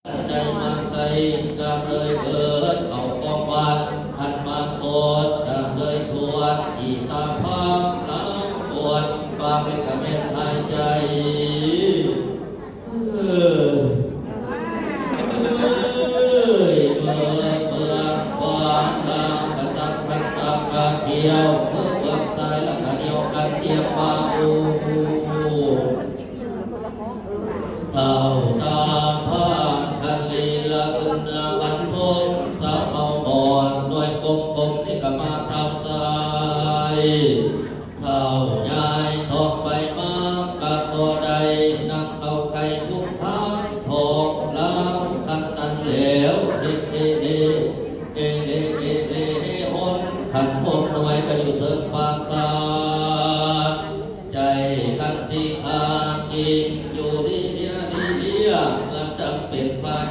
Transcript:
ใจมาใส่กำเลยเกิดเอากองบานหันมาโสดกำเลยทวนอีตาภาพล้างปวดปาเป็นกระเม็ดหายใจเมื่อความตามกระสับกระส่ายกระเกี่ยวเมื่อเบื้องซ้ายและกระเดียวกันเทียบมาอูเท่าตาผ้าคันลีละขึ้นบันทงสาวเอาอ่อนด้วยกลมที่กมาเท้าซ้ายเท่ายายทองไปมากับบ่ใดนั่งเข้าไก่ทุกทางทองล้างคันตันเหลวหนขันพนหน่วยก็อยู่เถิงปากซาใจกันสิขาจริงอยู่ดีเดียเมื่อจำเป็นปาญ